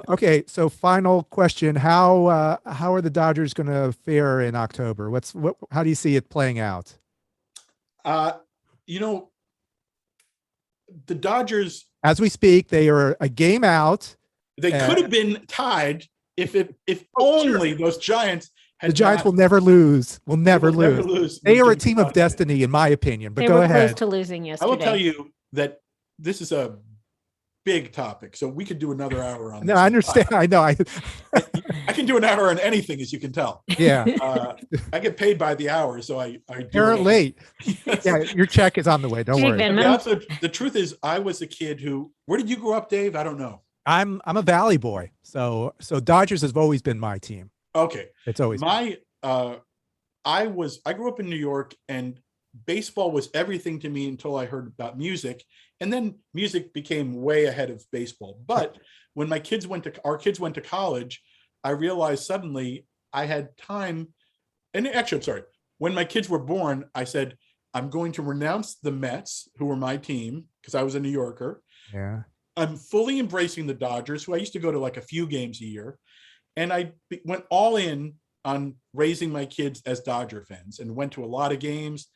Okay, so final question: how are the Dodgers going to fare in October? How do you see it playing out? Uh, you know, the Dodgers, As we speak, they are a game out. they Uh, could have been tied if sure. only those Giants The had Giants not. will never lose. Will They never will never lose. lose They with are a Jimmy team of Johnson. destiny, in my opinion. But They go were close ahead. to losing I will tell yesterday. you that this is a big topic, so we could do another hour on No, this. I understand. I know. I can do an hour on anything, as you can tell. Yeah. I get paid by the hour, so I do it all. Apparently, Yes. yeah. Your check is on the way. Don't Big worry. Venmo. Yeah, also, the truth is, I was a kid who. Where did you grow up, Dave? I don't know. I'm a Valley boy, so Dodgers has always been my team. Okay, It's always my I grew up in New York, and baseball was everything to me until I heard about music, and then music became way ahead of baseball. But when our kids went to college, I realized suddenly I had time. And actually, I'm sorry. When my kids were born, I said, I'm going to renounce the Mets, who were my team, because I was a New Yorker. yeah. I'm fully embracing the Dodgers, who I used to go to like a few games a year. And I went all in on raising my kids as Dodger fans and went to a lot of games.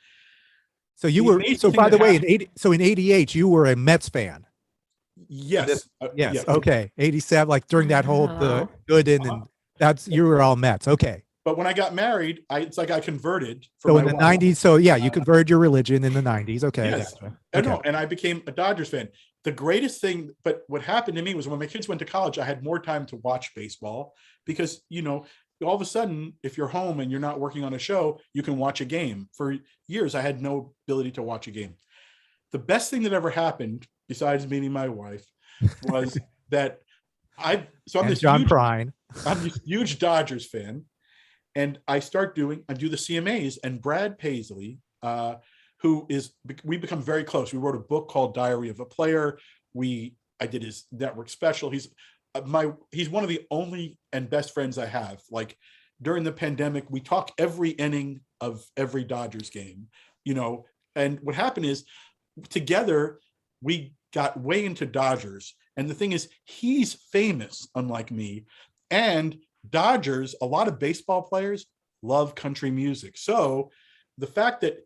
So you The were amazing so thing by the that way, happened- in '88 you were a Mets fan. Yes. Yes. Yes. Okay. 87, like during that whole the Wow. Gooden Uh-huh. and that's you were all Mets. Okay. But when I got married, it's like I converted for So my in the wife. '90s, so yeah, you Uh, converted your religion in the '90s. Okay. Yes. Gotcha. I know, Okay. and I became a Dodgers fan. The greatest thing, but what happened to me was when my kids went to college, I had more time to watch baseball because, all of a sudden, if you're home and you're not working on a show, you can watch a game. For years, I had no ability to watch a game. The best thing that ever happened, besides meeting my wife, was that I'm And this John huge, Prine. I'm this huge Dodgers fan, and I do the CMAs, and Brad Paisley, we become very close. We wrote a book called Diary of a Player. I did his network special. He's one of the only and best friends I have. Like during the pandemic, we talk every inning of every Dodgers game, and what happened is together we got way into Dodgers. And the thing is, he's famous, unlike me. And Dodgers, a lot of baseball players love country music. So the fact that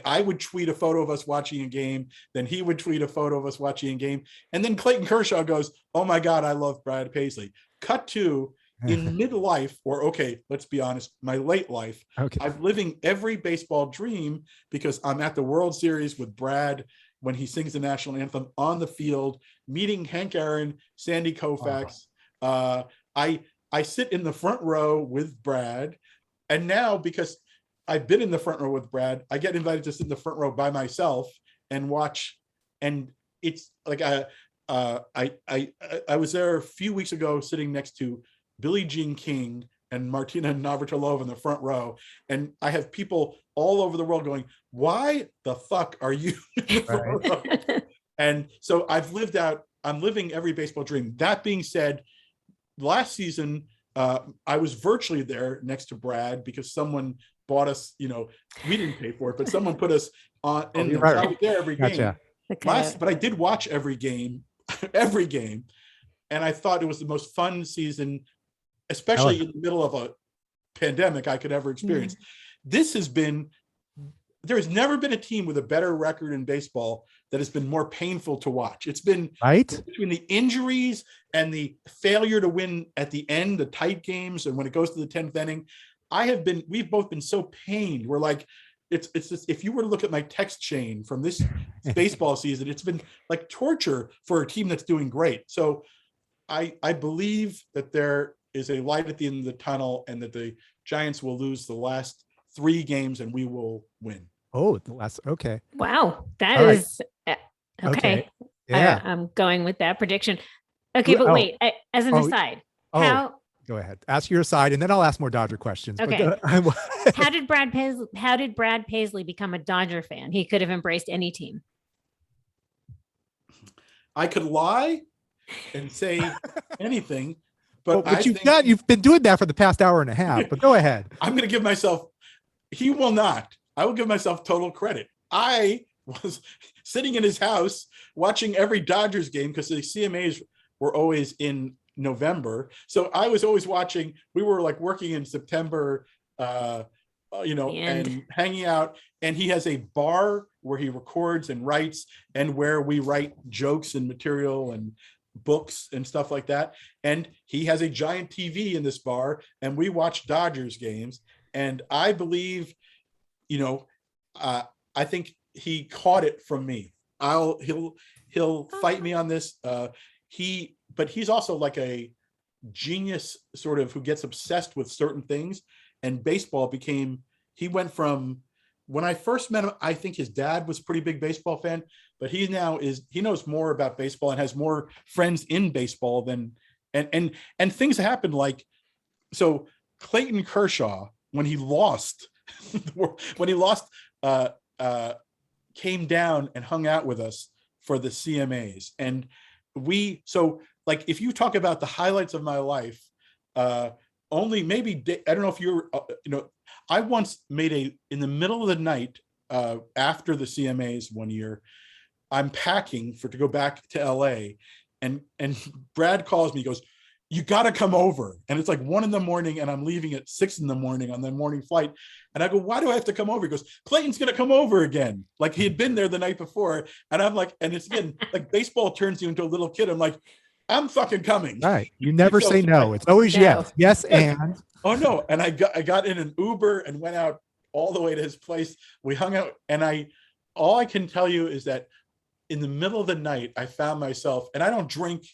I would tweet a photo of us watching a game, then he would tweet a photo of us watching a game. And then Clayton Kershaw goes, oh my God, I love Brad Paisley. Cut to in midlife, or okay, let's be honest, my late life, Okay. I'm living every baseball dream because I'm at the World Series with Brad when he sings the national anthem on the field, meeting Hank Aaron, Sandy Koufax. I sit in the front row with Brad. And now, because I've been in the front row with Brad, I get invited to sit in the front row by myself and watch. And it's like I was there a few weeks ago sitting next to Billie Jean King and Martina Navratilova in the front row. And I have people all over the world going, why the fuck are you in the front row? And so I'm living every baseball dream. That being said, last season, I was virtually there next to Brad because someone bought us, we didn't pay for it, but someone put us on in there. Right. So I was there every game. Gotcha. But I did watch every game, every game. And I thought it was the most fun season, especially in the middle of a pandemic, I could ever experience. There has never been a team with a better record in baseball that has been more painful to watch. It's been Right. between the injuries and the failure to win at the end, the tight games, and when it goes to the 10th inning, we've both been so pained. We're like, it's just, if you were to look at my text chain from this baseball season, it's been like torture for a team that's doing great. So I believe that there is a light at the end of the tunnel and that the Giants will lose the last 3 games and we will win. Oh, okay. Wow. That All right. is okay. Yeah. I'm going with that prediction. Okay, but wait, as an aside, how go ahead. Ask your side, and then I'll ask more Dodger questions. Okay. But, how did Brad Paisley become a Dodger fan? He could have embraced any team. I could lie and say anything, but you've been doing that for the past hour and a half, but go ahead. I'm going to give myself, I will give myself total credit. I was sitting in his house watching every Dodgers game because the CMAs were always in November. So I was always watching. We were like working in September, and hanging out. And he has a bar where he records and writes, and where we write jokes and material and books and stuff like that. And he has a giant TV in this bar, and we watch Dodgers games. And I believe, I think he caught it from me. He'll fight me on this. But he's also like a genius, sort of, who gets obsessed with certain things. And baseball he went from, when I first met him, I think his dad was a pretty big baseball fan, but he knows more about baseball and has more friends in baseball than, and things happen like, so Clayton Kershaw, when he lost, came down and hung out with us for the CMAs. And like, if you talk about the highlights of my life, only maybe, I don't know if you're, I once made in the middle of the night, after the CMAs one year, I'm packing to go back to LA, and Brad calls me, he goes, "You got to come over." And it's like 1 a.m, and I'm leaving at 6 a.m. on the morning flight. And I go, "Why do I have to come over?" He goes, "Clayton's going to come over again." Like, he had been there the night before. And I'm like, and it's again, like, baseball turns you into a little kid. I'm like, I'm fucking coming. Right. You never say no. It's always No. yes. Yes, and. Oh no. And I got in an Uber and went out all the way to his place. We hung out, and all I can tell you is that in the middle of the night, I found myself, and I don't drink,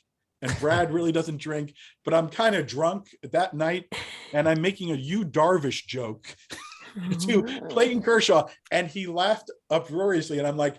and Brad really doesn't drink, but I'm kind of drunk that night, and I'm making a Yu Darvish joke to Clayton Kershaw, and he laughed uproariously. And I'm like,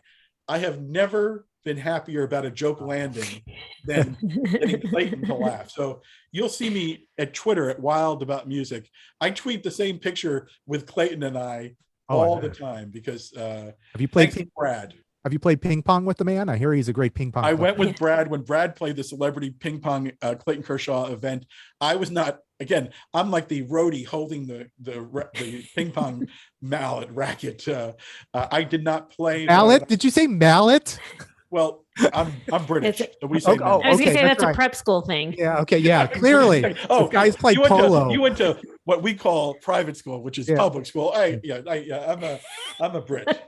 I have never been happier about a joke landing than getting Clayton to laugh. So you'll see me at Twitter at Wild About Music. I tweet the same picture with Clayton and I all the time, because Have you played Brad? Have you played ping pong with the man? I hear he's a great ping pong I player. went with Brad when Brad played the celebrity ping pong Clayton Kershaw event. I was not, again, I'm like the roadie holding the ping pong mallet racket. I did not play mallet. Did you say mallet? Well, I'm British, so we say Okay. mallet. I was going to Okay, say that's that's a right. prep school thing. Yeah. Okay. Yeah. Clearly. Oh, guys play you went polo. you went to what we call private school, which is public school. I'm a Brit.